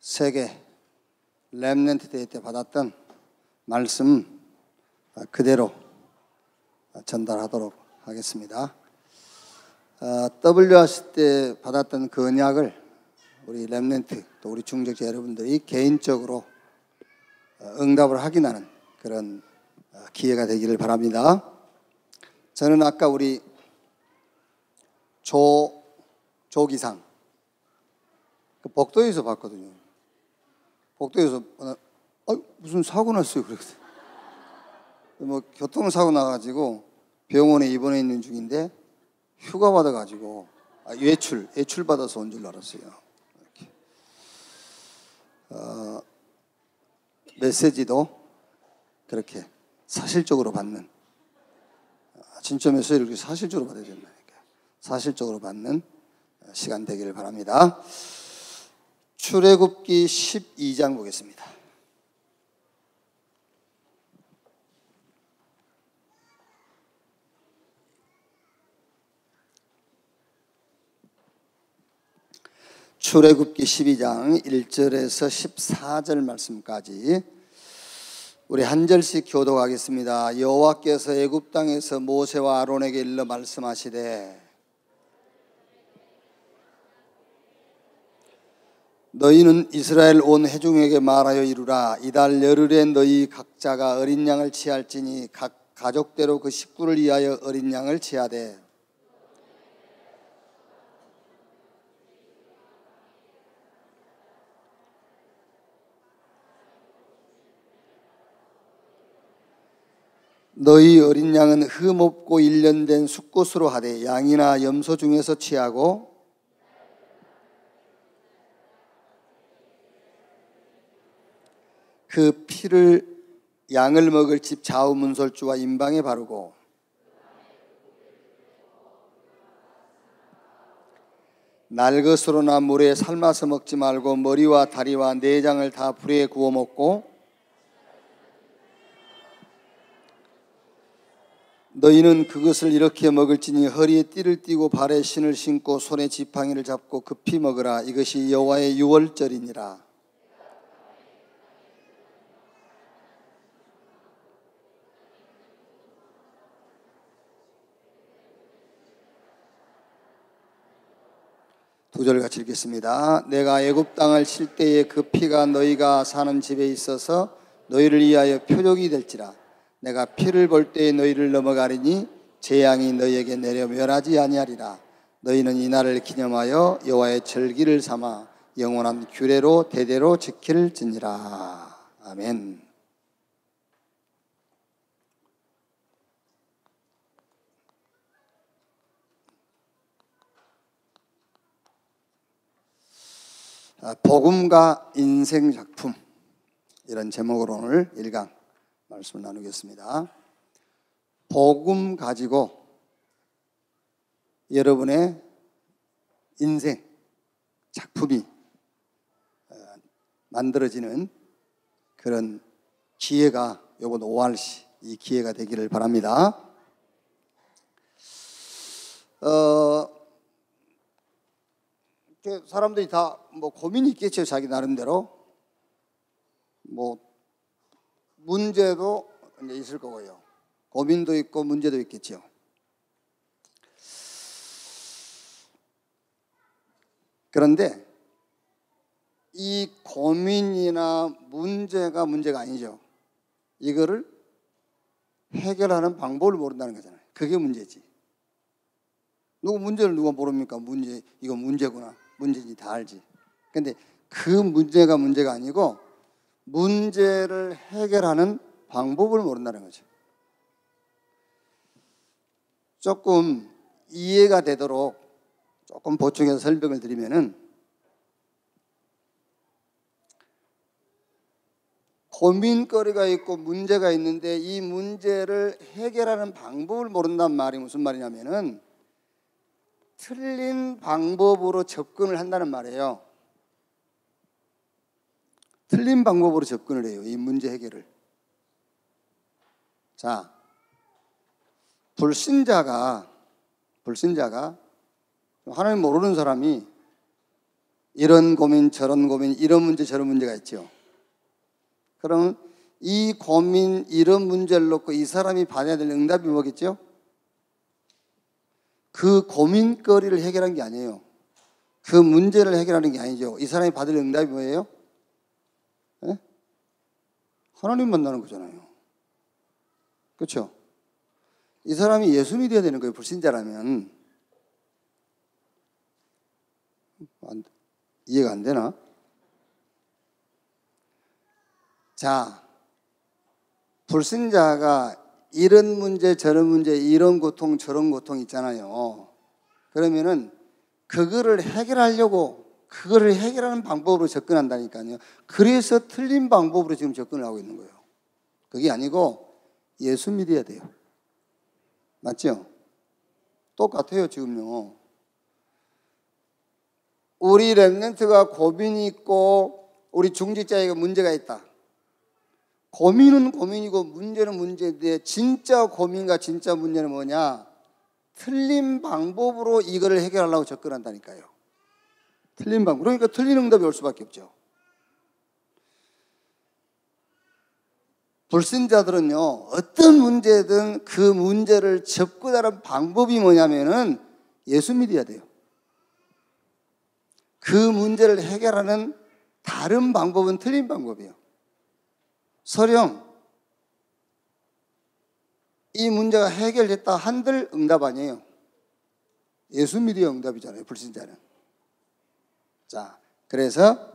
세계 렘넌트 대회 때 받았던 말씀 그대로 전달하도록 하겠습니다. WRC 때 받았던 그 언약을 우리 렘넌트 또 우리 중직자 여러분들이 개인적으로 응답을 확인하는 그런 기회가 되기를 바랍니다. 저는 아까 우리 조기상 복도에서 봤거든요. 복도에서 무슨 사고 났어요. 그랬어요. 뭐 교통사고 나가지고 병원에 입원해 있는 중인데 휴가 받아가지고 외출 받아서 온 줄 알았어요. 이렇게. 메시지도 그렇게 사실적으로 받는, 진짜 메시지를 그렇게 사실적으로 받아야 된다니까. 사실적으로 받는 시간 되기를 바랍니다. 출애굽기 12장 보겠습니다. 출애굽기 12장 1절에서 14절 말씀까지 우리 한 절씩 교독하겠습니다. 여호와께서 애굽 땅에서 모세와 아론에게 일러 말씀하시되 너희는 이스라엘 온 회중에게 말하여 이루라. 이달 열흘에 너희 각자가 어린 양을 취할지니 각 가족대로 그 식구를 위하여 어린 양을 취하되 너희 어린 양은 흠 없고 1년 된 숫꽃으로 하되 양이나 염소 중에서 취하고 그 피를 양을 먹을 집 좌우 문설주와 임방에 바르고 날것으로나 물에 삶아서 먹지 말고 머리와 다리와 내장을 다 불에 구워 먹고 너희는 그것을 이렇게 먹을지니 허리에 띠를 띠고 발에 신을 신고 손에 지팡이를 잡고 급히 먹으라. 이것이 여호와의 유월절이니라. 두 절 같이 읽겠습니다. 내가 애굽 땅을 칠 때에 그 피가 너희가 사는 집에 있어서 너희를 위하여 표적이 될지라. 내가 피를 볼 때에 너희를 넘어가리니 재앙이 너희에게 내려 멸하지 아니하리라. 너희는 이 날을 기념하여 여호와의 절기를 삼아 영원한 규례로 대대로 지킬지니라. 아멘. 복음과 인생 작품, 이런 제목으로 오늘 1강 말씀을 나누겠습니다. 복음 가지고 여러분의 인생 작품이 만들어지는 그런 기회가 이번 5RC 이 기회가 되기를 바랍니다. 사람들이 다 뭐 고민이 있겠죠. 자기 나름대로 뭐 문제도 이제 있을 거고요. 고민도 있고 문제도 있겠죠. 그런데 이 고민이나 문제가 아니죠. 이거를 해결하는 방법을 모른다는 거잖아요. 그게 문제지. 문제를 누가 모릅니까? 이거 문제구나. 문제인지 다 알지. 근데 그 문제가 아니고 문제를 해결하는 방법을 모른다는 거죠. 조금 이해가 되도록 조금 보충해서 설명을 드리면은 고민거리가 있고 문제가 있는데 이 문제를 해결하는 방법을 모른단 말이 무슨 말이냐면은 틀린 방법으로 접근을 한다는 말이에요. 틀린 방법으로 접근을 해요. 이 문제 해결을. 자, 불신자가 하나님 모르는 사람이 이런 고민, 저런 고민, 이런 문제, 저런 문제가 있죠. 그럼 이 고민, 이런 문제를 놓고 이 사람이 받아야 될 응답이 뭐겠죠? 그 고민거리를 해결한 게 아니에요. 그 문제를 해결하는 게 아니죠. 이 사람이 받을 응답이 뭐예요? 네? 하나님 만나는 거잖아요. 그렇죠? 이 사람이 예수 믿어야 되는 거예요. 불신자라면. 이해가 안 되나? 자, 불신자가 이런 문제, 저런 문제, 이런 고통, 저런 고통 있잖아요. 그러면은 그거를 해결하려고 그거를 해결하는 방법으로 접근한다니까요. 그래서 틀린 방법으로 지금 접근을 하고 있는 거예요. 그게 아니고 예수 믿어야 돼요. 맞죠? 똑같아요, 지금요. 우리 렘넌트가 고민이 있고 우리 중직자에게 문제가 있다. 고민은 고민이고 문제는 문제인데 진짜 고민과 진짜 문제는 뭐냐? 틀린 방법으로 이거를 해결하려고 접근한다니까요. 틀린 방법. 그러니까 틀린 응답이 올 수밖에 없죠. 불신자들은요, 어떤 문제든 그 문제를 접근하는 방법이 뭐냐면은 예수 믿어야 돼요. 그 문제를 해결하는 다른 방법은 틀린 방법이에요. 설령 이 문제가 해결됐다 한들 응답 아니에요. 예수 믿어야 응답이잖아요, 불신자는. 자, 그래서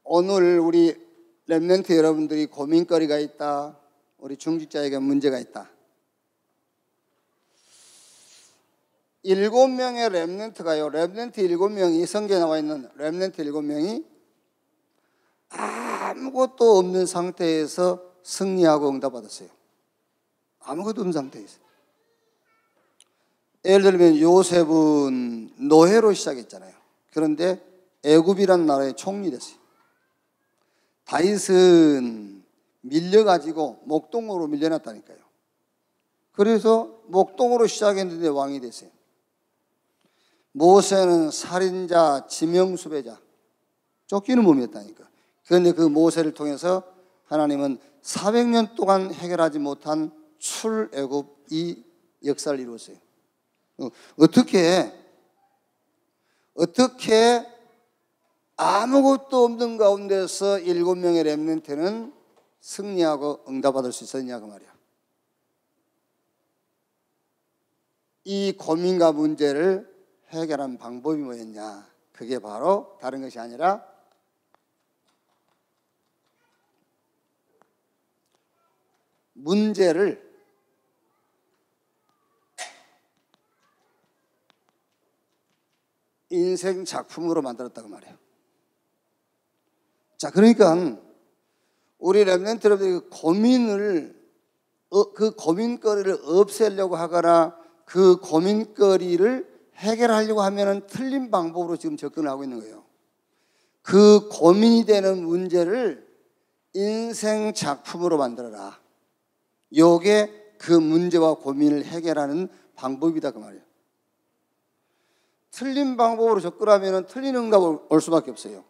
오늘 우리 렘넌트 여러분들이 고민거리가 있다. 우리 중직자에게 문제가 있다. 7명의 렘넌트가요. 렘넌트 7명이 성경에 나와 있는 렘넌트 7명이 아무것도 없는 상태에서 승리하고 응답받았어요. 아무것도 없는 상태에서. 예를 들면 요셉은 노예로 시작했잖아요. 그런데 애굽이라는 나라의 총리 됐어요. 다윗은 밀려가지고 목동으로 밀려났다니까요. 그래서 목동으로 시작했는데 왕이 됐어요. 모세는 살인자, 지명수배자, 쫓기는 몸이었다니까. 그런데 그 모세를 통해서 하나님은 400년 동안 해결하지 못한 출애굽 이 역사를 이루었어요. 어떻게 아무것도 없는 가운데서 7명의 렘넌트는 승리하고 응답받을 수 있었냐고 말이야. 이 고민과 문제를 해결한 방법이 뭐였냐? 그게 바로 다른 것이 아니라 문제를 인생 작품으로 만들었다고 말해요. 자, 그러니까 우리 렘넌트 여러분들이 그 고민거리를 없애려고 하거나 그 고민거리를 해결하려고 하면은 틀린 방법으로 지금 접근을 하고 있는 거예요. 그 고민이 되는 문제를 인생 작품으로 만들어라. 요게 그 문제와 고민을 해결하는 방법이다 그 말이에요. 틀린 방법으로 접근하면 틀린 응답이 올 수밖에 없어요.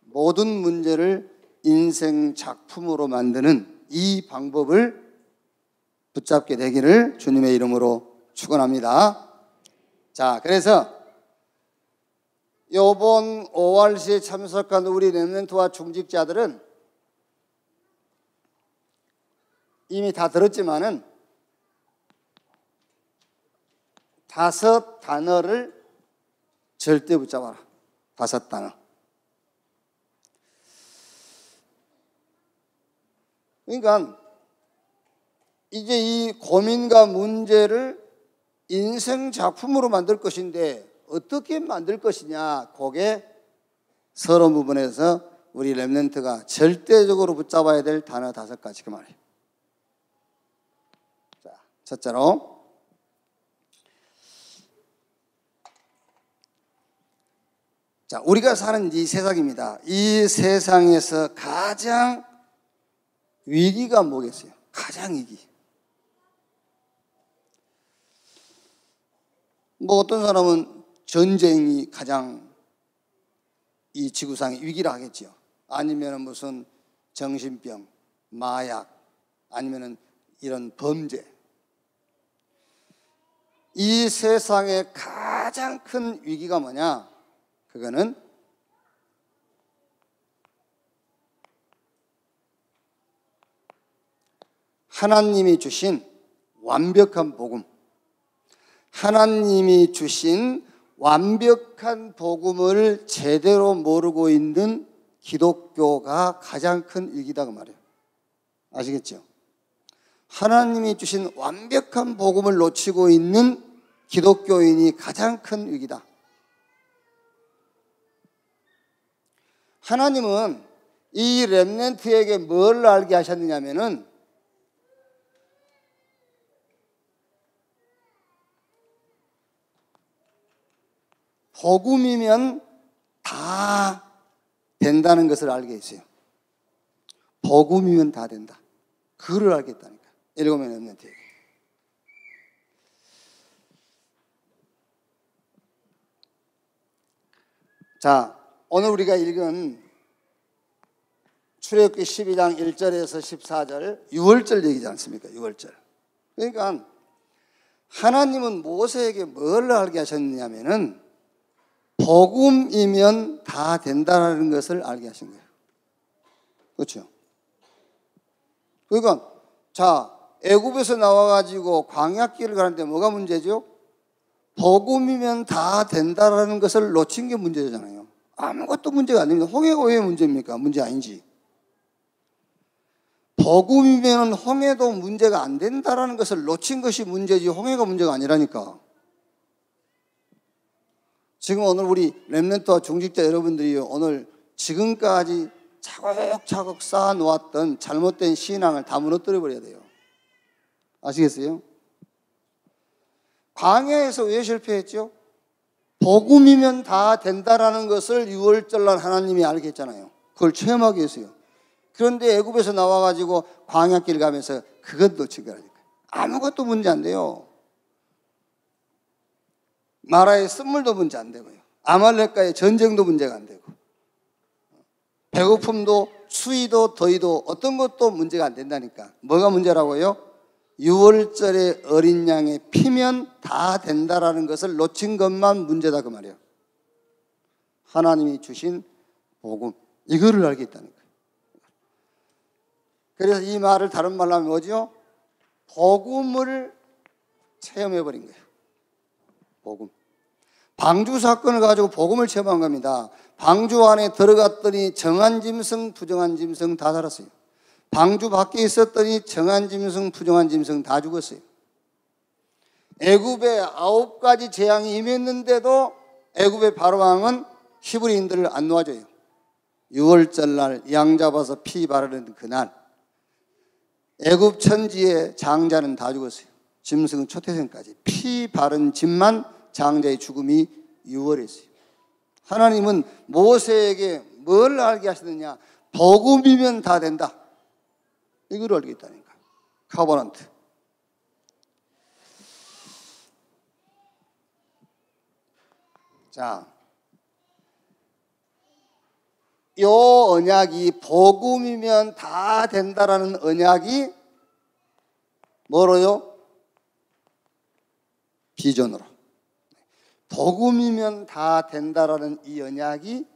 모든 문제를 인생 작품으로 만드는 이 방법을 붙잡게 되기를 주님의 이름으로 축원합니다. 자, 그래서 이번 5RC에 참석한 우리 렘넌트와 중직자들은 이미 다 들었지만은 5 단어를 절대 붙잡아라. 5 단어. 그러니까 이제 이 고민과 문제를 인생 작품으로 만들 것인데 어떻게 만들 것이냐, 그게 서론 부분에서 우리 렘넌트가 절대적으로 붙잡아야 될 단어 5가지 그 말이에요. 자, 첫째로 자, 우리가 사는 이 세상입니다. 이 세상에서 가장 위기가 뭐겠어요? 가장 위기. 뭐 어떤 사람은 전쟁이 가장 이 지구상의 위기라 하겠죠. 아니면 무슨 정신병, 마약, 아니면 이런 범죄. 이 세상의 가장 큰 위기가 뭐냐? 그거는 하나님이 주신 완벽한 복음, 하나님이 주신 완벽한 복음을 제대로 모르고 있는 기독교가 가장 큰 위기다 그 말이에요. 아시겠죠? 하나님이 주신 완벽한 복음을 놓치고 있는 기독교인이 가장 큰 위기다. 하나님은 이 렘넌트에게 뭘 알게 하셨느냐면은 복음이면 다 된다는 것을 알게 했어요. 복음이면 다 된다. 그를 알겠다니까. 일곱명 렘넌트에게. 자, 오늘 우리가 읽은 출애굽기 12장 1절에서 14절 6월절 얘기지 않습니까? 6월절. 그러니까 하나님은 모세에게 뭘 알게 하셨느냐면은 복음이면 다 된다는 것을 알게 하신 거예요. 그렇죠? 그러니까 자, 애굽에서 나와가지고 광야길을 가는데 뭐가 문제죠? 복음이면 다 된다는 것을 놓친 게 문제잖아요. 아무것도 문제가 아닙니다. 홍해가 왜 문제입니까? 문제 아닌지. 복음이면 홍해도 문제가 안 된다는 것을 놓친 것이 문제지 홍해가 문제가 아니라니까. 지금 오늘 우리 렘넌트와 중직자 여러분들이 오늘 지금까지 차곡차곡 쌓아놓았던 잘못된 신앙을 다 무너뜨려 버려야 돼요. 아시겠어요? 광야에서 왜 실패했죠? 복음이면 다 된다라는 것을 6월절날 하나님이 알게 했잖아요. 그걸 체험하기 위해서요. 그런데 애굽에서 나와가지고 광야길 가면서 그것 놓친 거라니까. 아무것도 문제 안 돼요. 나라의 쓴물도 문제 안 되고요. 아말렉과의 전쟁도 문제가 안 되고, 배고픔도 추위도 더위도 어떤 것도 문제가 안 된다니까. 뭐가 문제라고요? 6월절에 어린 양의 피면 다 된다라는 것을 놓친 것만 문제다 그 말이에요. 하나님이 주신 복음, 이거를 알겠다는 거예요. 그래서 이 말을 다른 말로 하면 뭐죠? 복음을 체험해버린 거예요. 복음. 방주 사건을 가지고 복음을 체험한 겁니다. 방주 안에 들어갔더니 정한 짐승, 부정한 짐승 다 살았어요. 방주 밖에 있었더니 정한 짐승, 부정한 짐승 다 죽었어요. 애굽에 9가지 재앙이 임했는데도 애굽의 바로왕은 히브리인들을 안 놓아줘요. 6월절날 양 잡아서 피 바르는 그날 애굽 천지의 장자는 다 죽었어요. 짐승은 초태생까지. 피 바른 짐만 장자의 죽음이 6월이었어요. 하나님은 모세에게 뭘 알게 하시느냐? 복음이면 다 된다. 이걸 알겠다니까. 카버넌트. 자, 이 언약이 복음이면 다 된다라는 언약이 뭐로요? 비전으로. 복음이면 다 된다라는 이 언약이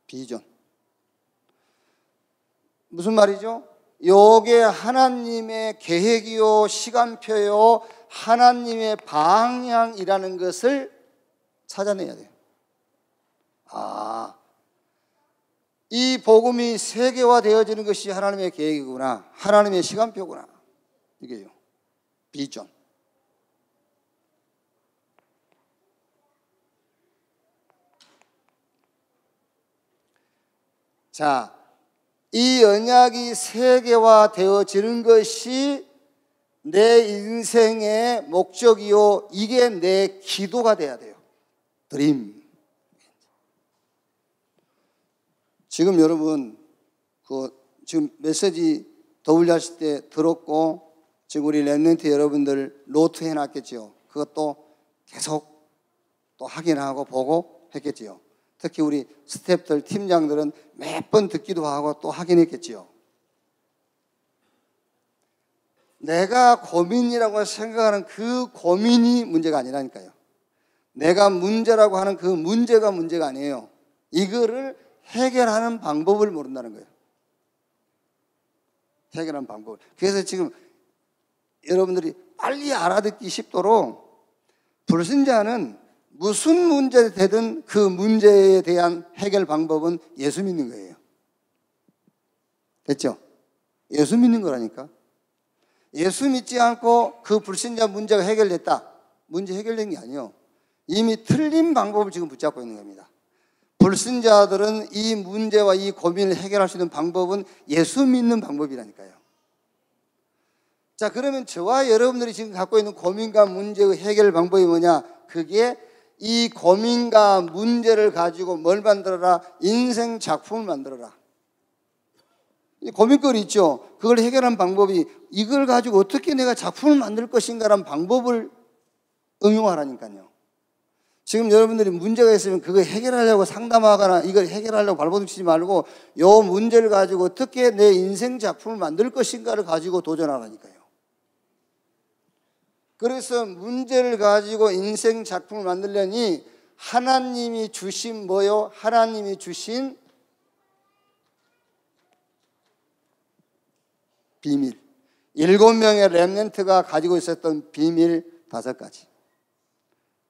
비전. 무슨 말이죠? 요게 하나님의 계획이요, 시간표요, 하나님의 방향이라는 것을 찾아내야 돼요. 아, 이 복음이 세계화되어지는 것이 하나님의 계획이구나, 하나님의 시간표구나. 이게요, 비전. 자, 이 언약이 세계화되어지는 것이 내 인생의 목적이요, 이게 내 기도가 돼야 돼요. 드림. 지금 여러분 지금 메시지 더블유 하실 때 들었고, 지금 우리 렘넌트 여러분들 노트 해놨겠죠. 그것도 계속 또 확인하고 보고 했겠지요. 특히 우리 스태프들, 팀장들은 몇 번 듣기도 하고 또 확인했겠지요. 내가 고민이라고 생각하는 그 고민이 문제가 아니라니까요. 내가 문제라고 하는 그 문제가 문제가 아니에요. 이거를 해결하는 방법을 모른다는 거예요. 해결하는 방법. 그래서 지금 여러분들이 빨리 알아듣기 쉽도록 불신자는 무슨 문제 되든 그 문제에 대한 해결 방법은 예수 믿는 거예요. 됐죠? 예수 믿는 거라니까. 예수 믿지 않고 그 불신자 문제가 해결됐다. 문제 해결된 게 아니에요. 이미 틀린 방법을 지금 붙잡고 있는 겁니다. 불신자들은 이 문제와 이 고민을 해결할 수 있는 방법은 예수 믿는 방법이라니까요. 자, 그러면 저와 여러분들이 지금 갖고 있는 고민과 문제의 해결 방법이 뭐냐? 그게 이 고민과 문제를 가지고 뭘 만들어라? 인생 작품을 만들어라. 이 고민거리 있죠? 그걸 해결한 방법이 이걸 가지고 어떻게 내가 작품을 만들 것인가라는 방법을 응용하라니까요. 지금 여러분들이 문제가 있으면 그거 해결하려고 상담하거나 이걸 해결하려고 발버둥 치지 말고 요 문제를 가지고 어떻게 내 인생 작품을 만들 것인가를 가지고 도전하라니까요. 그래서 문제를 가지고 인생 작품을 만들려니 하나님이 주신 뭐요? 하나님이 주신 비밀. 7명의 렘넌트가 가지고 있었던 비밀 5가지.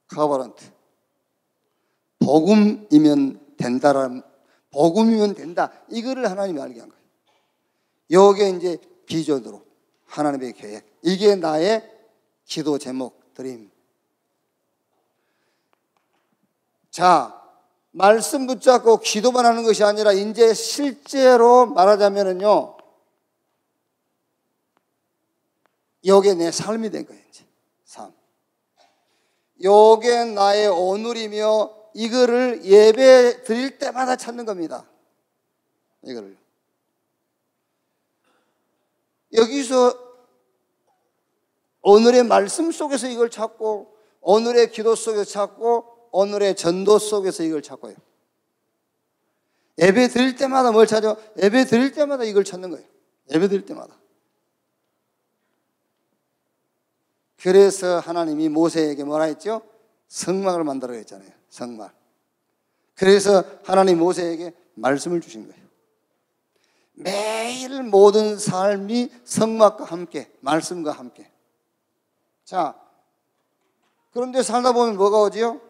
커버런트. 복음이면 된다라는, 복음이면 된다. 이거를 하나님이 알게 한 거예요. 요게 이제 비전으로 하나님의 계획. 이게 나의 기도 제목, 드림. 자, 말씀 붙잡고 기도만 하는 것이 아니라 이제 실제로 말하자면은요, 요게 내 삶이 된 거예요, 이제. 삶. 요게 나의 오늘이며 이거를 예배 드릴 때마다 찾는 겁니다. 이거를. 여기서 오늘의 말씀 속에서 이걸 찾고, 오늘의 기도 속에서 찾고, 오늘의 전도 속에서 이걸 찾고요. 예배 드릴 때마다 뭘 찾아? 예배 드릴 때마다 이걸 찾는 거예요. 예배 드릴 때마다. 그래서 하나님이 모세에게 뭐라 했죠? 성막을 만들어 했잖아요. 성막. 그래서 하나님 모세에게 말씀을 주신 거예요. 매일 모든 삶이 성막과 함께, 말씀과 함께. 자, 그런데 살다 보면 뭐가 오지요?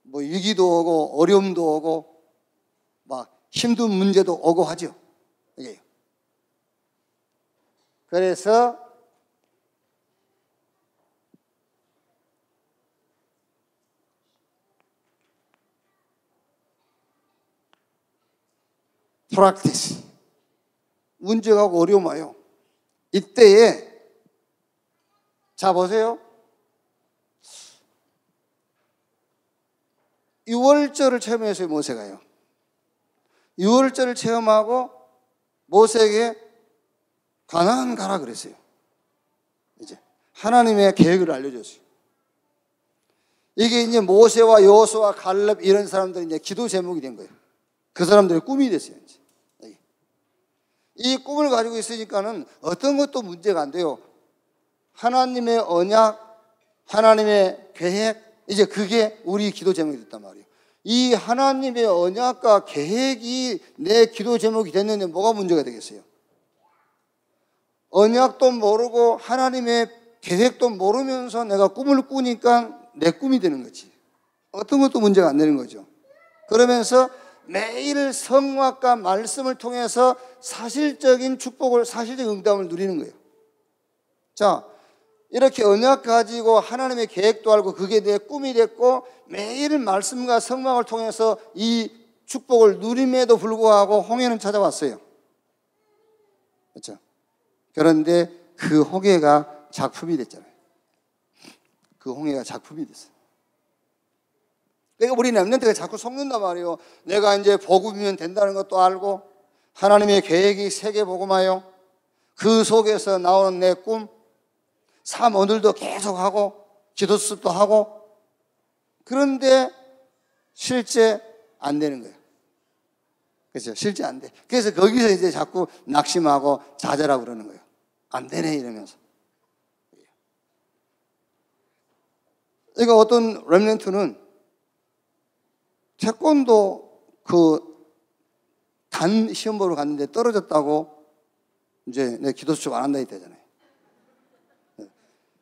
뭐 위기도 오고 어려움도 오고 막 힘든 문제도 오고 하죠. 이게요. 그래서 프랙티스. 문제가 오고 어려움 와요. 이때에 자 보세요. 6월절을 체험했어요. 모세가요. 6월절을 체험하고 모세에게 가나안 가라 그랬어요. 이제 하나님의 계획을 알려줬어요. 이게 이제 모세와 여호수아, 갈렙 이런 사람들이 이제 기도 제목이 된 거예요. 그 사람들의 꿈이 됐어요. 이제. 이 꿈을 가지고 있으니까는 어떤 것도 문제가 안 돼요. 하나님의 언약, 하나님의 계획, 이제 그게 우리 기도 제목이 됐단 말이에요. 이 하나님의 언약과 계획이 내 기도 제목이 됐는데 뭐가 문제가 되겠어요? 언약도 모르고 하나님의 계획도 모르면서 내가 꿈을 꾸니까 내 꿈이 되는 거지. 어떤 것도 문제가 안 되는 거죠. 그러면서 매일 성막과 말씀을 통해서 사실적인 축복을, 사실적인 응답을 누리는 거예요. 자, 이렇게 언약 가지고 하나님의 계획도 알고 그게 내 꿈이 됐고 매일 말씀과 성막을 통해서 이 축복을 누림에도 불구하고 홍해는 찾아왔어요. 그렇죠? 그런데 그 홍해가 작품이 됐잖아요. 그 홍해가 작품이 됐어요. 그러니까 우리 렘넌트가 자꾸 속는단 말이에요. 내가 이제 복음이면 된다는 것도 알고 하나님의 계획이 세계복음화요. 그 속에서 나오는 내 꿈, 삶 오늘도 계속하고 기도 습도 하고 그런데 실제 안 되는 거예요. 그렇죠? 실제 안 돼. 그래서 거기서 이제 자꾸 낙심하고 좌절하고 그러는 거예요. 안 되네 이러면서. 그러니까 어떤 렘넌트는 태권도 단 시험 보러 갔는데 떨어졌다고 이제 내 기도 수첩 안 한다 했잖아요.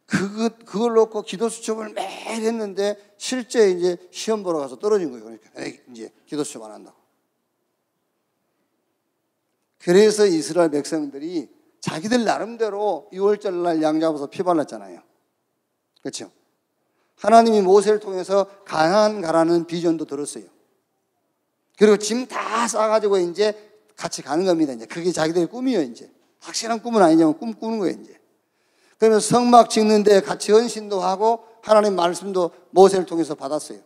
그걸 놓고 기도 수첩을 매일 했는데 실제 이제 시험 보러 가서 떨어진 거예요. 그러니까 이제 기도 수첩 안 한다고. 그래서 이스라엘 백성들이 자기들 나름대로 6월절 날 양 잡아서 피 발랐잖아요. 그렇죠? 하나님이 모세를 통해서 가나안 가라는 비전도 들었어요. 그리고 짐 다 싸가지고 이제 같이 가는 겁니다. 이제 그게 자기들의 꿈이에요. 이제 확실한 꿈은 아니지만 꿈 꾸는 거예요. 이제 그러면서 성막 짓는데 같이 헌신도 하고 하나님 말씀도 모세를 통해서 받았어요.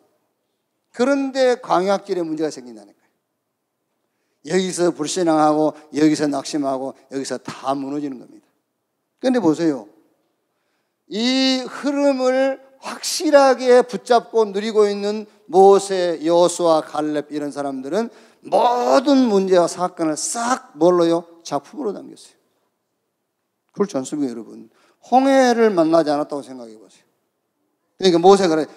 그런데 광야길에 문제가 생긴다는 거예요. 여기서 불신앙하고 여기서 낙심하고 여기서 다 무너지는 겁니다. 그런데 보세요. 이 흐름을 확실하게 붙잡고 누리고 있는 모세, 여호수아, 갈렙 이런 사람들은 모든 문제와 사건을 싹 뭘로요? 작품으로 남겼어요. 그렇지 않습니까, 여러분? 홍해를 만나지 않았다고 생각해 보세요. 그러니까 모세가 그래,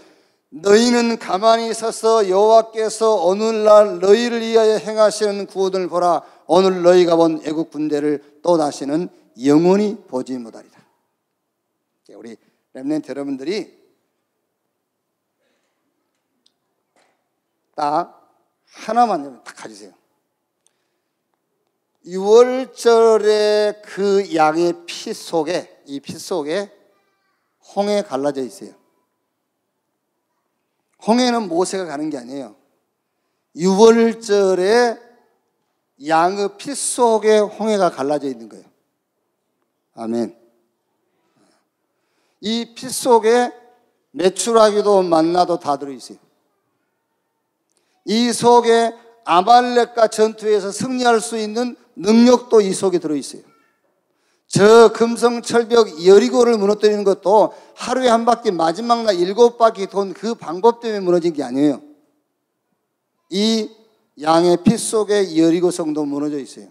너희는 가만히 서서 여호와께서 오늘날 너희를 위하여 행하시는 구원을 보라. 오늘 너희가 본 애국 군대를 또 다시는 영원히 보지 못하리라. 우리 렘넌트 여러분들이 딱 하나만 딱 가지세요. 6월절에 그 양의 피 속에, 이 피 속에 홍해 갈라져 있어요. 홍해는 모세가 가는 게 아니에요. 6월절에 양의 피 속에 홍해가 갈라져 있는 거예요. 아멘. 이 피 속에 메추라기도 만나도 다 들어있어요. 이 속에 아말렉과 전투에서 승리할 수 있는 능력도 이 속에 들어있어요. 저 금성철벽 여리고를 무너뜨리는 것도 하루에 한 바퀴 마지막 날 7바퀴 돈 그 방법 때문에 무너진 게 아니에요. 이 양의 피 속에 여리고 성도 무너져 있어요.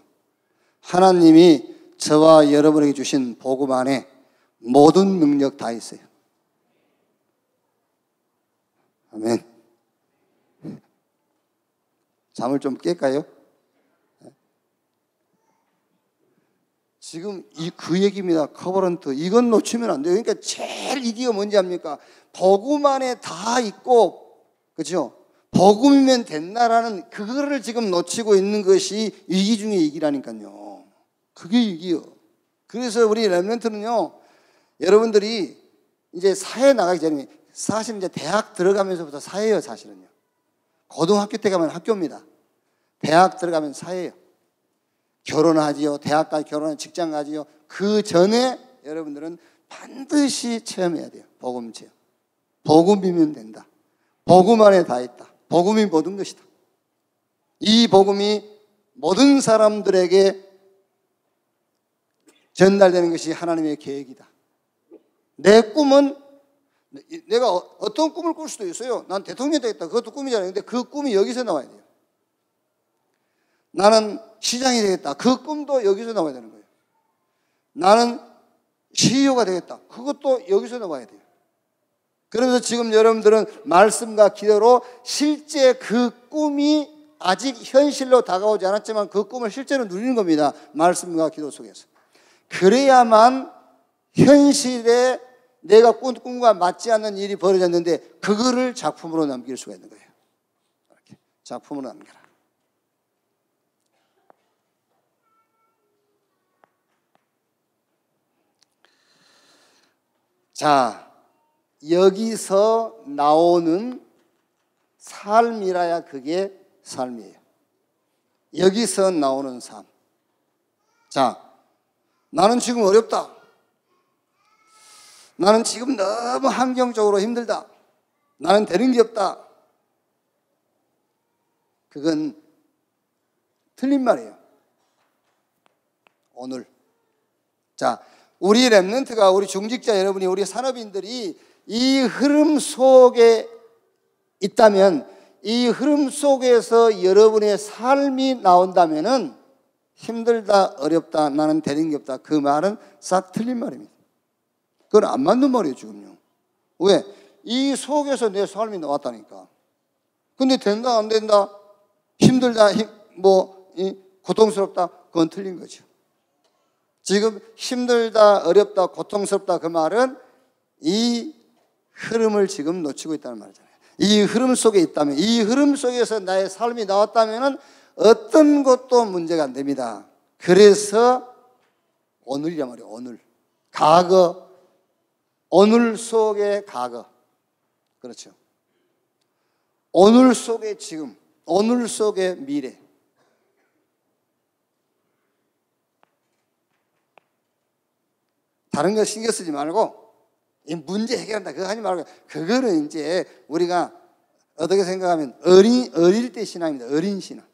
하나님이 저와 여러분에게 주신 복음 안에 모든 능력 다 있어요. 아멘. 잠을 좀 깰까요? 지금 그 얘기입니다. 커버런트. 이건 놓치면 안 돼요. 그러니까 제일 이기가 뭔지 압니까? 복음 안에 다 있고, 그렇죠? 복음이면 된다라는 그거를 지금 놓치고 있는 것이 위기 중에 위기라니까요. 그게 위기요. 그래서 우리 렘넌트는요, 여러분들이 이제 사회 나가기 전에 사실 이제 대학 들어가면서부터 사회예요, 사실은요. 고등학교 때 가면 학교입니다. 대학 들어가면 사회예요. 결혼하지요. 대학까지 결혼하면 직장 가지요. 그 전에 여러분들은 반드시 체험해야 돼요. 복음 체험. 복음이면 된다. 복음 안에 다 있다. 복음이 모든 것이다. 이 복음이 모든 사람들에게 전달되는 것이 하나님의 계획이다. 내 꿈은 내가 어떤 꿈을 꿀 수도 있어요. 난 대통령 되겠다. 그것도 꿈이잖아요. 근데 그 꿈이 여기서 나와야 돼요. 나는 시장이 되겠다. 그 꿈도 여기서 나와야 되는 거예요. 나는 CEO가 되겠다. 그것도 여기서 나와야 돼요. 그러면서 지금 여러분들은 말씀과 기도로 실제 그 꿈이 아직 현실로 다가오지 않았지만 그 꿈을 실제로 누리는 겁니다. 말씀과 기도 속에서. 그래야만 현실에 내가 꾼 꿈과 맞지 않는 일이 벌어졌는데 그거를 작품으로 남길 수가 있는 거예요. 이렇게 작품으로 남겨라. 자, 여기서 나오는 삶이라야 그게 삶이에요. 여기서 나오는 삶. 자, 나는 지금 어렵다. 나는 지금 너무 환경적으로 힘들다. 나는 되는 게 없다. 그건 틀린 말이에요. 오늘. 자, 우리 렘넌트가, 우리 중직자 여러분이, 우리 산업인들이 이 흐름 속에 있다면, 이 흐름 속에서 여러분의 삶이 나온다면은 힘들다, 어렵다, 나는 되는 게 없다, 그 말은 싹 틀린 말입니다. 그건 안 맞는 말이에요 지금요. 왜? 이 속에서 내 삶이 나왔다니까. 근데 된다 안 된다, 힘들다, 고통스럽다, 그건 틀린 거죠. 지금 힘들다, 어렵다, 고통스럽다, 그 말은 이 흐름을 지금 놓치고 있다는 말이잖아요. 이 흐름 속에 있다면, 이 흐름 속에서 나의 삶이 나왔다면 어떤 것도 문제가 안 됩니다. 그래서 오늘이란 말이에요. 오늘, 과거, 오늘 속의 과거, 그렇죠. 오늘 속의 지금, 오늘 속의 미래. 다른 거 신경 쓰지 말고 이 문제 해결한다 그거 하지 말고, 그거는 이제 우리가 어떻게 생각하면 어릴 때 신앙입니다. 어린 신앙.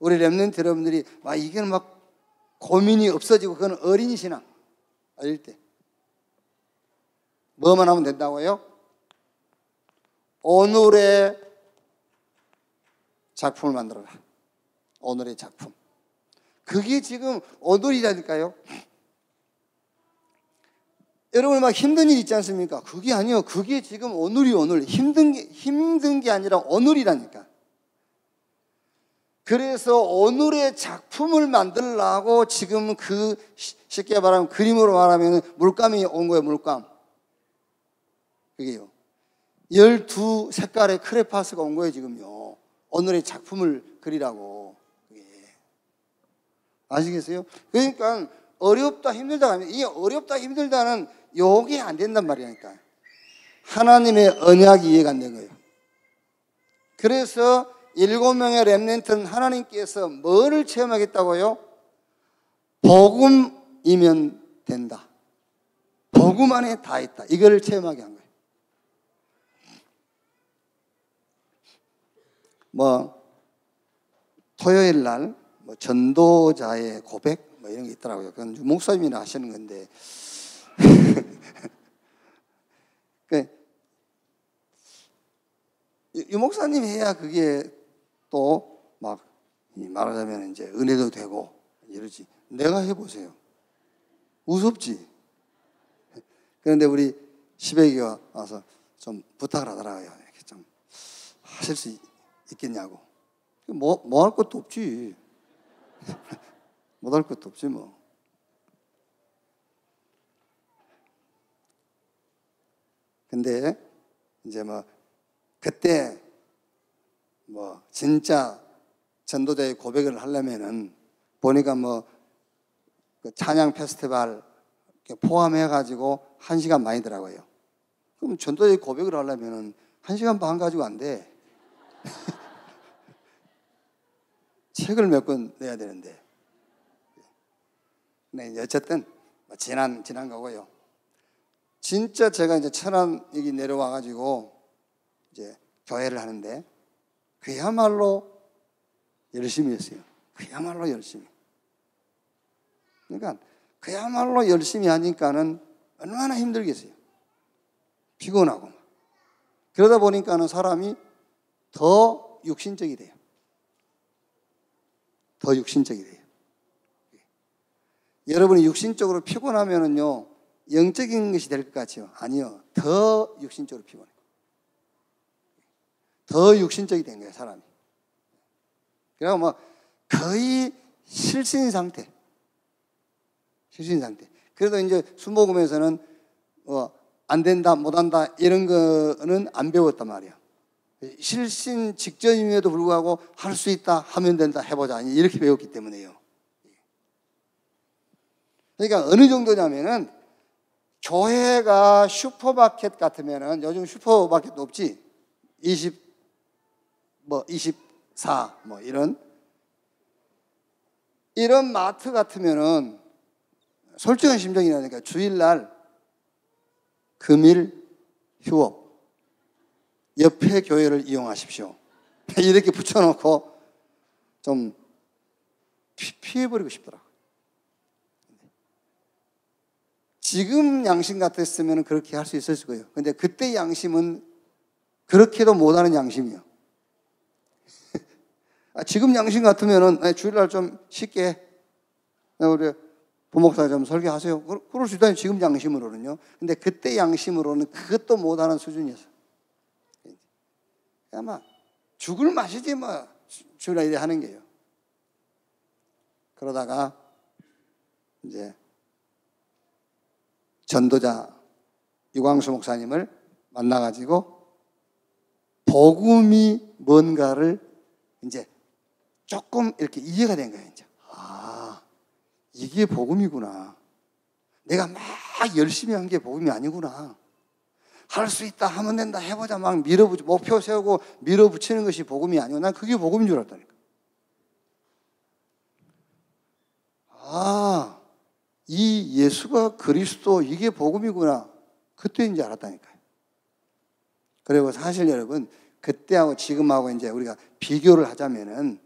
우리 렘넌트 여러분들이 이게 막 고민이 없어지고, 그건 어린 신앙. 어릴 때 뭐만 하면 된다고요? 오늘의 작품을 만들어라. 오늘의 작품. 그게 지금 오늘이라니까요. 여러분 막 힘든 일 있지 않습니까? 그게 아니요. 그게 지금 오늘이 오늘. 힘든 게 아니라 오늘이라니까. 그래서 오늘의 작품을 만들려고 지금 쉽게 말하면, 그림으로 말하면 물감이 온 거예요. 물감. 그게요. 12색깔의 크레파스가 온 거예요 지금요. 오늘의 작품을 그리라고. 그게. 아시겠어요? 그러니까 어렵다 힘들다 하면, 이 어렵다 힘들다는 요게 안 된단 말이니까. 하나님의 언약이 이해가 안 된 거예요. 그래서 7명의 렘넌트는 하나님께서 뭐를 체험하겠다고요? 복음이면 된다. 복음 안에 다 있다. 이걸 체험하게 한 거예요. 토요일 날 전도자의 고백 이런 게 있더라고요. 그건 목사님이나 하시는 건데 이 목사님이 해야 그게 또 막 말하자면 이제 은혜도 되고 이러지. 내가 해보세요. 무섭지. 그런데 우리 시댁이가 와서 좀 부탁을 하더라고요. 이렇게 좀 하실 수 있겠냐고. 뭐 할 것도 없지. 못 할 것도 없지 뭐. 근데 이제 그때 진짜 전도자의 고백을 하려면은 보니까 그 찬양 페스티벌 포함해가지고 1시간 많이더라고요. 그럼 전도자의 고백을 하려면은 1시간 반 가지고 안 돼. 책을 몇 권 내야 되는데. 네, 어쨌든 지난 거고요. 진짜 제가 이제 천안 여기 내려와가지고 이제 교회를 하는데 그야말로 열심히 했어요. 그야말로 열심히. 그러니까 그야말로 열심히 하니까는 얼마나 힘들겠어요. 피곤하고. 그러다 보니까는 사람이 더 육신적이 돼요. 더 육신적이 돼요. 여러분이 육신적으로 피곤하면은요, 영적인 것이 될 것 같죠? 아니요. 더 육신적으로 피곤해요. 더 육신적이 된 거예요, 사람이. 그래서 거의 실신 상태. 실신 상태. 그래도 이제 순복음에서는 안 된다, 못 한다, 이런 거는 안 배웠단 말이에요. 실신 직전임에도 불구하고 할 수 있다, 하면 된다, 해보자. 이렇게 배웠기 때문에요. 그러니까 어느 정도냐면은 교회가 슈퍼마켓 같으면은 요즘 슈퍼마켓도 없지. 24 이런 마트 같으면은 솔직한 심정이라니까 주일날 금일 휴업 옆에 교회를 이용하십시오. 이렇게 붙여놓고 좀 피해버리고 싶더라고요. 지금 양심 같았으면 그렇게 할 수 있었을 거예요. 근데 그때 양심은 그렇게도 못하는 양심이요. 지금 양심 같으면은 주일날 좀 쉽게 우리 부목사 좀 설교하세요. 그럴 수 있다니 지금 양심으로는요. 근데 그때 양심으로는 그것도 못하는 수준이었어요. 아마 죽을 맛이지 뭐 주일날 이래 하는 게요. 그러다가 이제 전도자 유광수 목사님을 만나가지고 복음이 뭔가를 이제 조금 이렇게 이해가 된 거예요. 이제 이게 복음이구나. 내가 막 열심히 한 게 복음이 아니구나. 할 수 있다, 하면 된다, 해보자 막 목표 세우고 밀어붙이는 것이 복음이 아니고 난 그게 복음인 줄 알았다니까. 이 예수가 그리스도 이게 복음이구나. 그때 이제 알았다니까요. 그리고 사실 여러분 그때하고 지금하고 이제 우리가 비교를 하자면은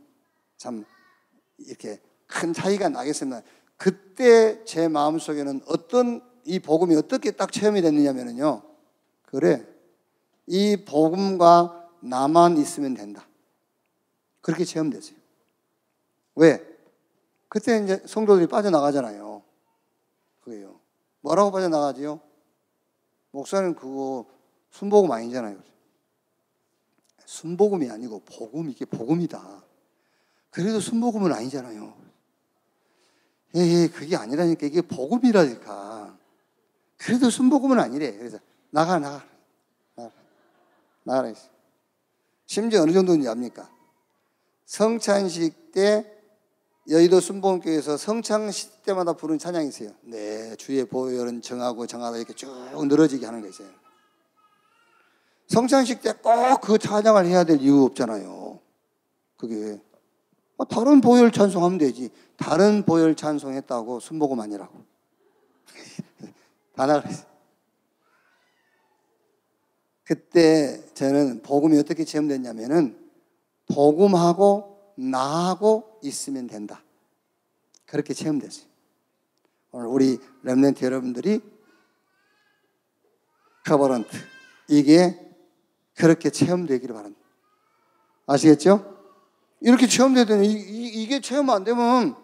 참 이렇게 큰 차이가 나겠습니다. 그때 제 마음속에는 어떤 이 복음이 어떻게 딱 체험이 됐느냐면요. 그래, 이 복음과 나만 있으면 된다. 그렇게 체험됐어요. 왜? 그때 이제 성도들이 빠져나가잖아요. 그게요. 뭐라고 빠져나가지요? 목사님 그거 순복음 아니잖아요. 순복음이 아니고 복음, 이게 복음이다. 그래도 순복음은 아니잖아요. 그게 아니라니까. 이게 복음이라니까. 그래도 순복음은 아니래. 그래서 나가라. 심지어 어느 정도인지 압니까? 성찬식 때 여의도 순복음교회에서 성찬식 때마다 부르는 찬양이 있어요. 네, 주의 보혈은 정하고 정하다 이렇게 쭉 늘어지게 하는 거 있어요. 성찬식 때 꼭 그 찬양을 해야 될 이유 없잖아요. 그게 다른 보혈 찬송하면 되지. 다른 보혈 찬송했다고 순복음 아니라고. 다 나가랬어요. 그때 저는 복음이 어떻게 체험됐냐면은 복음하고 나하고 있으면 된다. 그렇게 체험됐어요. 오늘 우리 렘넌트 여러분들이 커버런트 이게 그렇게 체험되기를 바랍니다. 아시겠죠? 이렇게 체험되더니 이게 체험 안 되면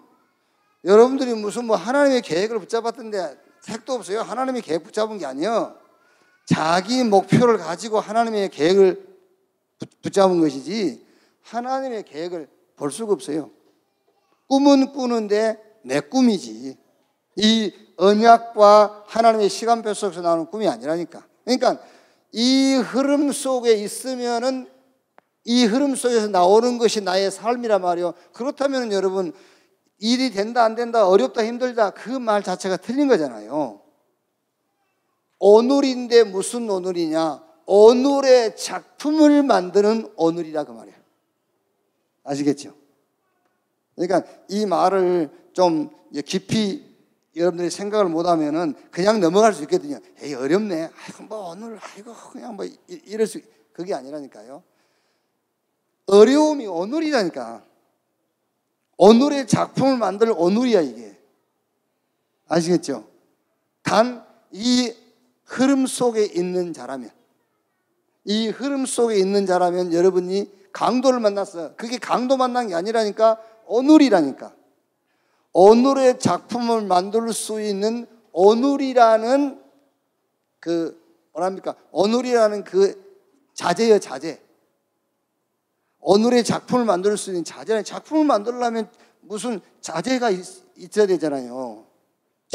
여러분들이 무슨 뭐 하나님의 계획을 붙잡았던데 택도 없어요. 하나님의 계획 붙잡은 게 아니에요. 자기 목표를 가지고 하나님의 계획을 붙잡은 것이지 하나님의 계획을 볼 수가 없어요. 꿈은 꾸는데 내 꿈이지 이 언약과 하나님의 시간표 속에서 나오는 꿈이 아니라니까. 그러니까 이 흐름 속에 있으면은 이 흐름 속에서 나오는 것이 나의 삶이란 말이에요. 그렇다면 여러분 일이 된다 안 된다 어렵다 힘들다 그 말 자체가 틀린 거잖아요. 오늘인데 무슨 오늘이냐? 오늘의 작품을 만드는 오늘이라 그 말이에요. 아시겠죠? 그러니까 이 말을 좀 깊이 여러분들이 생각을 못하면은 그냥 넘어갈 수 있거든요. 에이 어렵네. 아이고 뭐 오늘 아이고 그냥 뭐 이럴 수 그게 아니라니까요. 어려움이 오늘이라니까. 오늘의 작품을 만들 오늘이야 이게. 아시겠죠? 단 이 흐름 속에 있는 자라면 이 흐름 속에 있는 자라면 여러분이 강도를 만났어요. 그게 강도 만난 게 아니라니까 오늘이라니까. 오늘의 작품을 만들 수 있는 오늘이라는 그 뭐랍니까? 오늘이라는 그 자재요 자재. 오늘의 작품을 만들 수 있는 자재는 작품을 만들려면 무슨 자재가 있어야 되잖아요.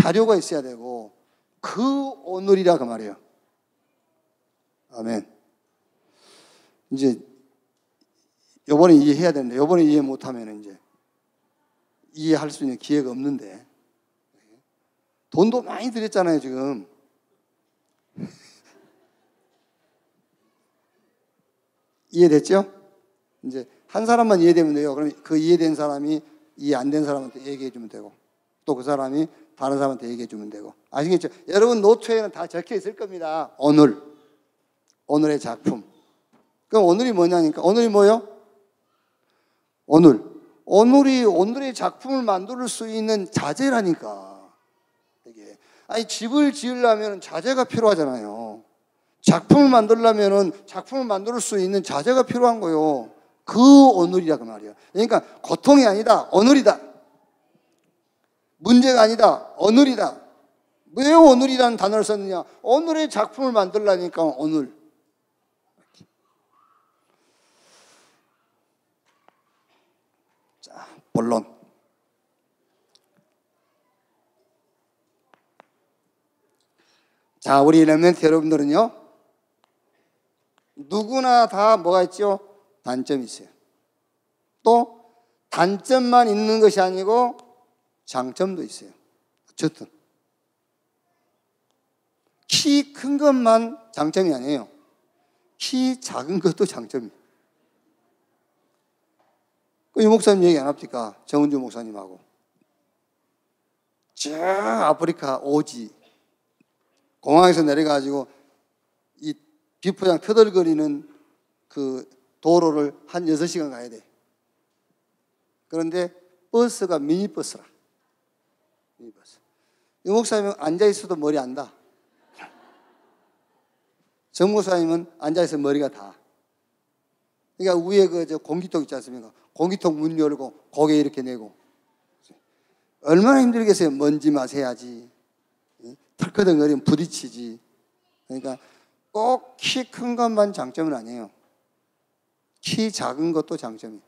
자료가 있어야 되고 그 오늘이라 그 말이에요. 아멘. 이제 요번에 이해해야 되는데 요번에 이해 못하면 이제 이해할 수 있는 기회가 없는데 돈도 많이 들였잖아요 지금. 이해됐죠? 이제 한 사람만 이해되면 돼요. 그럼 그 이해된 사람이 이해 안 된 사람한테 얘기해 주면 되고 또 그 사람이 다른 사람한테 얘기해 주면 되고. 아시겠죠? 여러분 노트에는 다 적혀 있을 겁니다. 오늘의 작품. 그럼 오늘이 뭐냐니까. 오늘이 뭐요? 오늘이 오늘의 작품을 만들 수 있는 자재라니까. 이게 아니 집을 지으려면 자재가 필요하잖아요. 작품을 만들려면은 작품을 만들 수 있는 자재가 필요한 거요. 그 오늘이라 그 말이야. 그러니까 고통이 아니다. 오늘이다. 문제가 아니다. 오늘이다. 왜 오늘이라는 단어를 썼느냐? 오늘의 작품을 만들려니까 오늘. 자, 본론. 자, 우리 렘넌트 여러분들은요, 누구나 다 뭐가 있죠? 단점이 있어요. 또 단점만 있는 것이 아니고 장점도 있어요. 어쨌든 키 큰 것만 장점이 아니에요. 키 작은 것도 장점이에요. 유 목사님 얘기 안 합니까? 정은주 목사님하고 저 아프리카 오지 공항에서 내려가지고 이 비포장 터덜거리는 그 도로를 한 6시간 가야 돼. 그런데 버스가 미니버스라. 미니버스. 유 목사님은 앉아있어도 머리 안 다. 정 목사님은 앉아있어도 머리가 다. 그러니까 위에 그 공기통 있지 않습니까? 공기통 문 열고 고개 이렇게 내고. 얼마나 힘들겠어요. 먼지 마세야지. 털커덩거리면 부딪히지. 그러니까 꼭 키 큰 것만 장점은 아니에요. 키 작은 것도 장점이에요.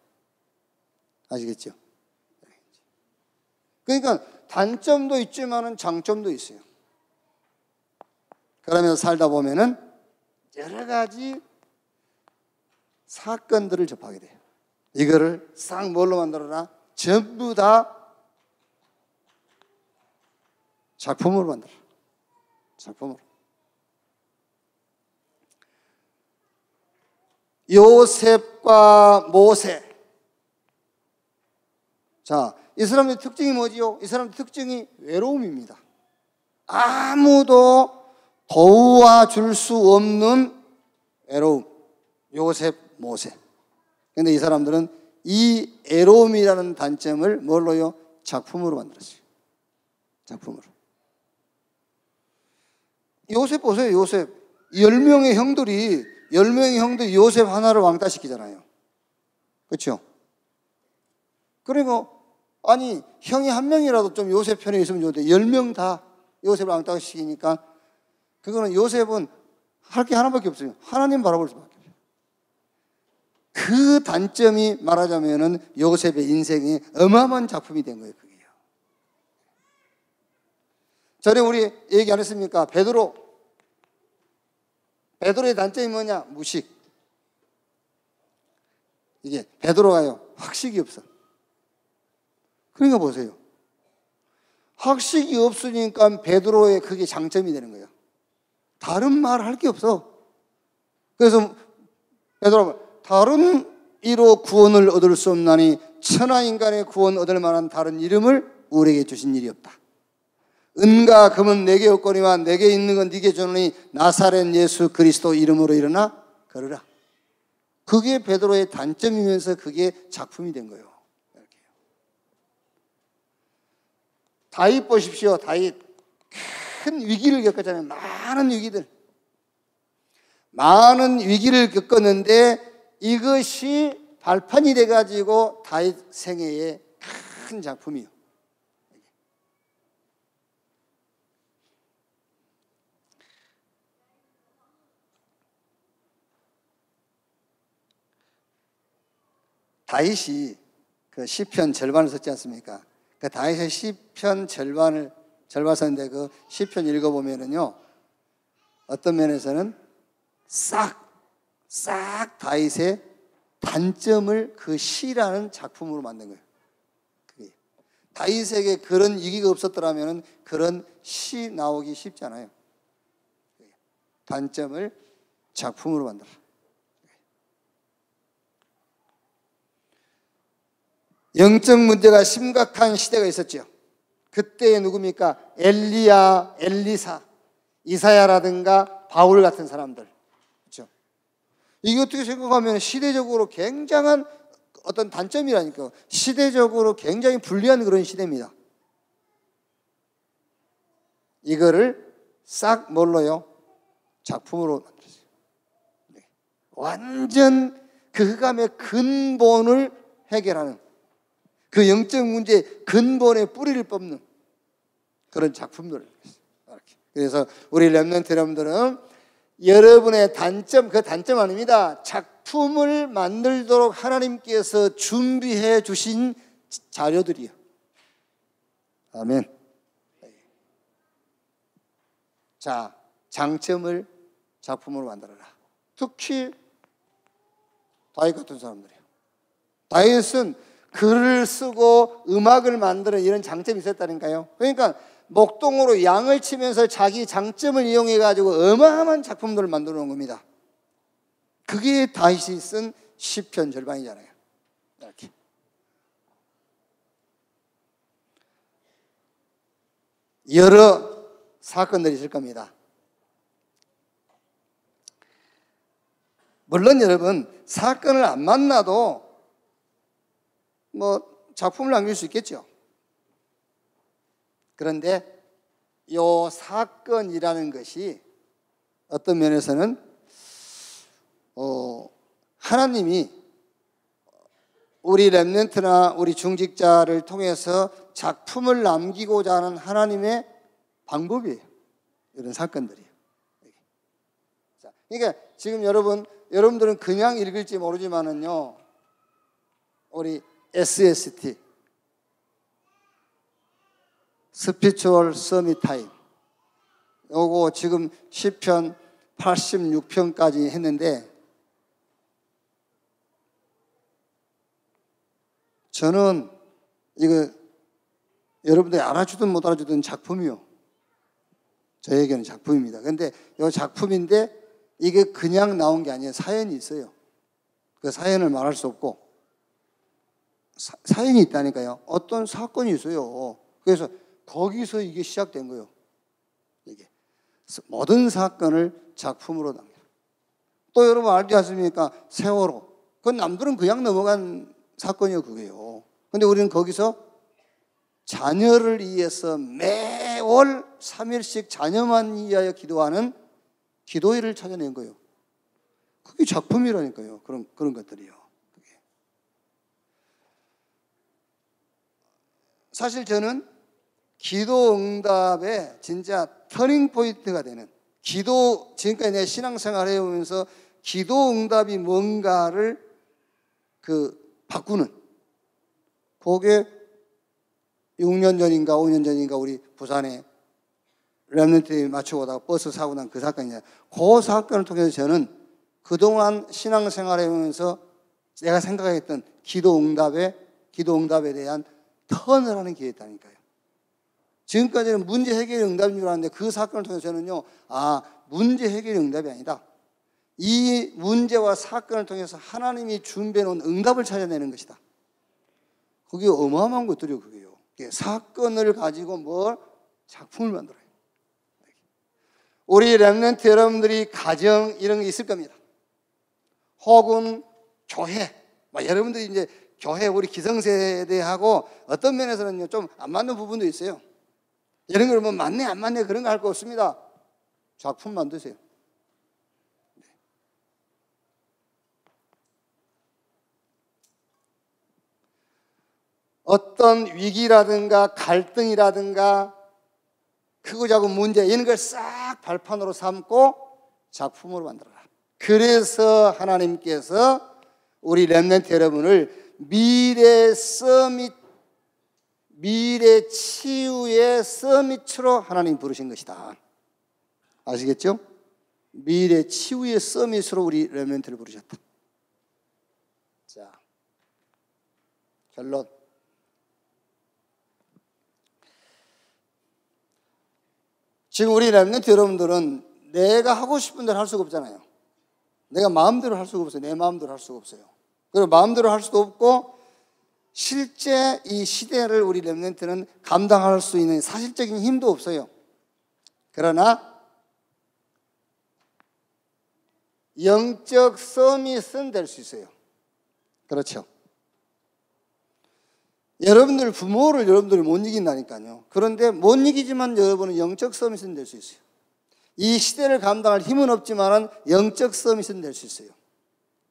아시겠죠? 그러니까 단점도 있지만은 장점도 있어요. 그러면서 살다 보면은 여러 가지 사건들을 접하게 돼요. 이거를 싹 뭘로 만들어라? 전부 다 작품으로 만들어. 작품으로. 요셉과 모세. 자, 이 사람의 특징이 뭐지요? 이 사람의 특징이 외로움입니다. 아무도 도와줄 수 없는 외로움. 요셉, 모세. 그런데 이 사람들은 이 외로움이라는 단점을 뭘로요? 작품으로 만들었어요. 작품으로. 요셉 보세요. 요셉 10명의 형들이 요셉 하나를 왕따시키잖아요. 그렇죠? 그리고 아니 형이 한 명이라도 좀 요셉 편에 있으면 좋은데 10명 다 요셉을 왕따시키니까 그거는 요셉은 할 게 하나밖에 없어요. 하나님 바라볼 수밖에 없어요. 그 단점이 말하자면은 요셉의 인생이 어마어마한 작품이 된 거예요. 그게요. 전에 우리 얘기 안 했습니까? 베드로의 단점이 뭐냐? 무식. 이게 베드로가요 학식이 없어. 그러니까 보세요. 학식이 없으니까 베드로의 그게 장점이 되는 거예요. 다른 말 할 게 없어. 그래서 베드로가 다른 이로 구원을 얻을 수 없나니 천하 인간의 구원 얻을 만한 다른 이름을 우리에게 주신 일이 없다. 은과 금은 내게 없거니와 내게 있는 건 네게 주노니 나사렛 예수 그리스도 이름으로 일어나 걸으라. 그게 베드로의 단점이면서 그게 작품이 된 거예요. 이렇게요. 다윗 보십시오. 다윗 큰 위기를 겪었잖아요. 많은 위기를 겪었는데 이것이 발판이 돼가지고 다윗 생애의 큰 작품이에요. 다윗이 그 시편 절반을 썼지 않습니까? 그 다윗의 시편 절반 썼는데 그 시편 읽어보면은요, 어떤 면에서는 싹 다윗의 단점을 그 시라는 작품으로 만든 거예요. 그게. 다윗에게 그런 위기가 없었더라면 그런 시 나오기 쉽지 않아요. 단점을 작품으로 만들어. 영적 문제가 심각한 시대가 있었죠. 그때 누굽니까? 엘리야, 엘리사, 이사야라든가 바울 같은 사람들. 그렇죠? 이게 어떻게 생각하면 시대적으로 굉장한 어떤 단점이라니까. 시대적으로 굉장히 불리한 그런 시대입니다. 이거를 싹 뭘로요? 작품으로 만들었어요. 완전 그 흑암의 근본을 해결하는, 그 영적 문제의 근본의 뿌리를 뽑는 그런 작품들을. 그래서 우리 렘넌트 여러분들은 여러분의 단점, 그 단점 아닙니다. 작품을 만들도록 하나님께서 준비해 주신 자료들이요. 아멘. 자, 장점을 작품으로 만들어라. 특히 다윗 같은 사람들이에요. 다윗은 글을 쓰고 음악을 만드는 이런 장점이 있었다니까요. 그러니까 목동으로 양을 치면서 자기 장점을 이용해 가지고 어마어마한 작품들을 만들어 놓은 겁니다. 그게 다윗이 쓴 시편 절반이잖아요. 이렇게. 여러 사건들이 있을 겁니다. 물론 여러분, 사건을 안 만나도 작품을 남길 수 있겠죠. 그런데 이 사건이라는 것이 어떤 면에서는 하나님이 우리 렘넌트나 우리 중직자를 통해서 작품을 남기고자 하는 하나님의 방법이에요. 이런 사건들이에요. 그러니까 지금 여러분들은 그냥 읽을지 모르지만은요, 우리 SST 스피추얼 서밋 타임, 요거 지금 시편 86편까지 했는데, 저는 이거 여러분들이 알아주든 못 알아주든 작품이요. 저에게는 작품입니다. 그런데 이 작품인데 이게 그냥 나온 게 아니에요. 사연이 있어요. 그 사연을 말할 수 없고, 사연이 있다니까요. 어떤 사건이 있어요. 그래서 거기서 이게 시작된 거예요. 이게 모든 사건을 작품으로 남겨요. 또 여러분 알지 않습니까? 세월호. 그건 남들은 그냥 넘어간 사건이요, 그게요. 근데 우리는 거기서 자녀를 위해서 매월 3일씩 자녀만 위하여 기도하는 기도회를 찾아낸 거예요. 그게 작품이라니까요. 그런 것들이요. 그게. 사실 저는 기도 응답의 진짜 터닝 포인트가 되는, 지금까지 내 신앙생활 해오면서 기도 응답이 뭔가를 바꾸는, 그게 6년 전인가 5년 전인가 우리 부산에 렘넌트에 맞추고 오다가 버스 사고 난 그 사건이냐. 그 사건을 통해서 저는 그동안 신앙생활 해오면서 내가 생각했던 기도 응답에 대한 턴을 하는 기회였다니까요. 지금까지는 문제 해결 응답인 줄 알았는데 그 사건을 통해서 저는요, 문제 해결 응답이 아니다. 이 문제와 사건을 통해서 하나님이 준비해 놓은 응답을 찾아내는 것이다. 그게 어마어마한 것들이요, 그게요. 사건을 가지고 작품을 만들어요. 우리 렘넌트 여러분들이 가정 이런 게 있을 겁니다. 혹은 교회, 여러분들이 이제 교회 우리 기성세대하고 어떤 면에서는 좀 안 맞는 부분도 있어요. 이런 걸 맞네 안 맞네 그런 거 할 거 없습니다. 작품 만드세요. 어떤 위기라든가 갈등이라든가 크고 작은 문제 이런 걸 싹 발판으로 삼고 작품으로 만들어라. 그래서 하나님께서 우리 렘넌트 여러분을 미래 치유의 서밋으로 하나님 부르신 것이다. 아시겠죠? 미래 치유의 서밋으로 우리 렘넌트를 부르셨다. 자, 결론. 지금 우리 렘넌트 여러분들은 내가 하고 싶은 대로 할 수가 없잖아요. 내가 마음대로 할 수가 없어요. 내 마음대로 할 수가 없어요. 그리고 마음대로 할 수도 없고, 실제 이 시대를 우리 렘넌트는 감당할 수 있는 사실적인 힘도 없어요. 그러나 영적 서밋은 될 수 있어요. 그렇죠? 부모를 여러분들이 못 이긴다니까요. 그런데 못 이기지만 여러분은 영적 서밋은 될 수 있어요. 이 시대를 감당할 힘은 없지만 영적 서밋은 될 수 있어요.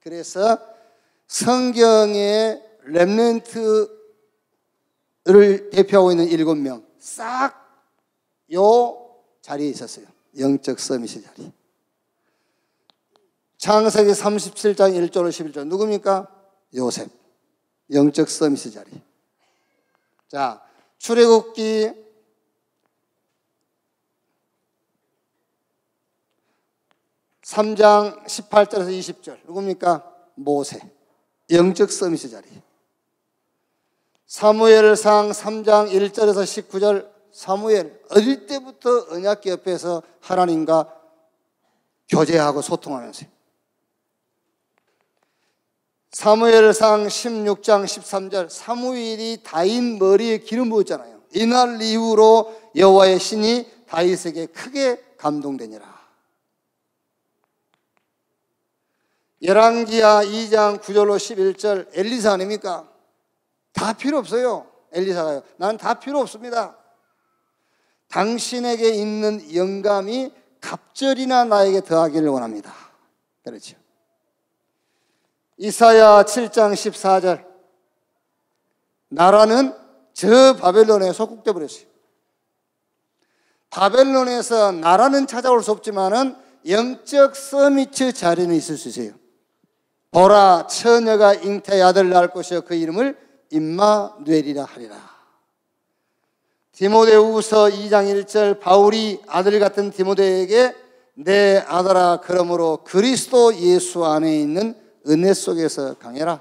그래서 성경의 렘넌트를 대표하고 있는 7명 싹 요 자리에 있었어요. 영적 서밋의 자리. 창세기 37장 1절로 11절 누굽니까? 요셉. 영적 서밋의 자리. 자, 출애굽기 3장 18절에서 20절 누굽니까? 모세. 영적 서밋의 자리. 사무엘상 3장 1절에서 19절 사무엘 어릴 때부터 언약궤 옆에서 하나님과 교제하고 소통하면서요. 사무엘상 16장 13절 사무엘이 다윗 머리에 기름 부었잖아요. 이날 이후로 여호와의 신이 다윗에게 크게 감동되니라. 열왕기하 2장 9절로 11절 엘리사 아닙니까? 다 필요 없어요. 엘리사가요. 나는 다 필요 없습니다. 당신에게 있는 영감이 갑절이나 나에게 더하기를 원합니다. 그렇죠. 이사야 7장 14절 나라는 저 바벨론에 속국돼 버렸어요. 바벨론에서 나라는 찾아올 수 없지만은 영적 서밋의 자리는 있을 수 있어요. 보라 처녀가 잉태의 아들을 낳을 것이요 그 이름을 임마누엘이라 하리라. 디모데후서 2장 1절 바울이 아들 같은 디모데에게 내 아들아 그러므로 그리스도 예수 안에 있는 은혜 속에서 강해라.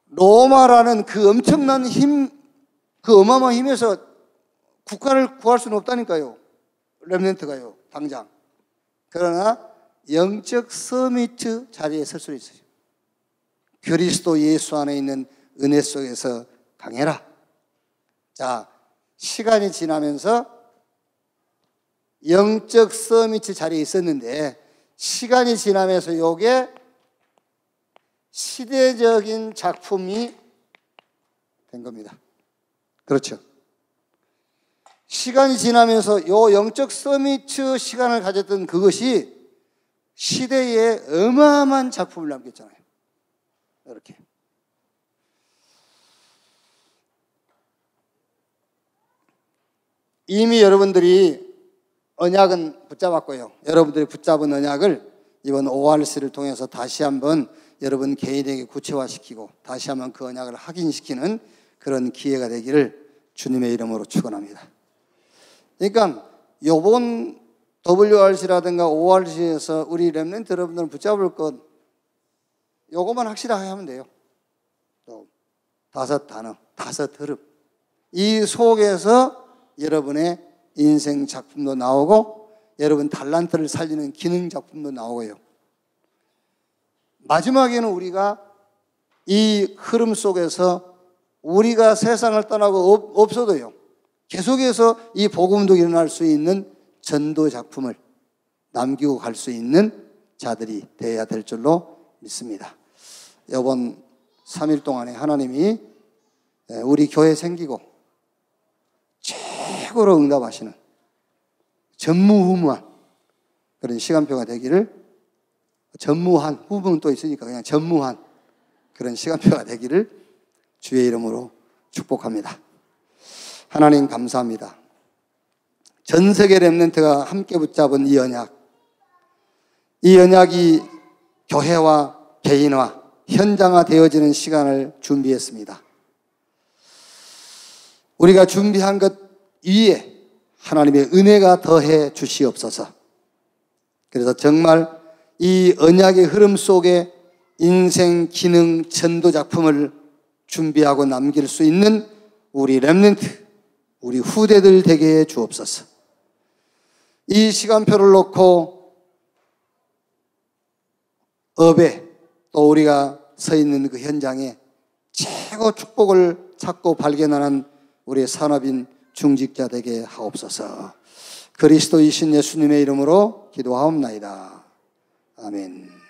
로마라는 그 엄청난 힘, 그 어마어마한 힘에서 국가를 구할 수는 없다니까요. 렘넌트가요, 당장. 그러나 영적 서밋 자리에 설 수 있어요. 그리스도 예수 안에 있는 은혜 속에서 강해라. 자, 시간이 지나면서 영적 서밋 자리에 있었는데 시간이 지나면서 요게 시대적인 작품이 된 겁니다. 그렇죠. 시간이 지나면서 요 영적 서밋 시간을 가졌던 그것이 시대에 어마어마한 작품을 남겼잖아요. 이렇게. 이미 여러분들이 언약은 붙잡았고요. 여러분들이 붙잡은 언약을 이번 ORC를 통해서 다시 한번 여러분 개인에게 구체화시키고 다시 한번 그 언약을 확인시키는 그런 기회가 되기를 주님의 이름으로 축원합니다. 그러니까 이번 WRC라든가 ORC에서 우리 렘넌트 여러분들은 붙잡을 것 요것만 확실하게 하면 돼요. 또 5 단어, 5 흐름. 이 속에서 여러분의 인생 작품도 나오고 여러분 달란트를 살리는 기능 작품도 나오고요. 마지막에는 우리가 이 흐름 속에서 우리가 세상을 떠나고 없어도요. 계속해서 이 복음도 일어날 수 있는 전도 작품을 남기고 갈 수 있는 자들이 되어야 될 줄로 믿습니다. 이번 3일 동안에 하나님이 우리 교회 생기고 최고로 응답하시는 전무후무한 그런 시간표가 되기를 전무한 후보는 또 있으니까 그냥 전무한 그런 시간표가 되기를 주의 이름으로 축복합니다. 하나님 감사합니다. 전 세계 렘넌트가 함께 붙잡은 이 언약이 교회와 개인화, 현장화 되어지는 시간을 준비했습니다. 우리가 준비한 것 위에 하나님의 은혜가 더해 주시옵소서. 그래서 정말 이 언약의 흐름 속에 인생 기능 전도 작품을 준비하고 남길 수 있는 우리 렘넌트, 우리 후대들 되게 해 주옵소서. 이 시간표를 놓고 업에 또 우리가 서 있는 그 현장에 최고 축복을 찾고 발견하는 우리 산업인 중직자 되게 하옵소서. 그리스도이신 예수님의 이름으로 기도하옵나이다. 아멘.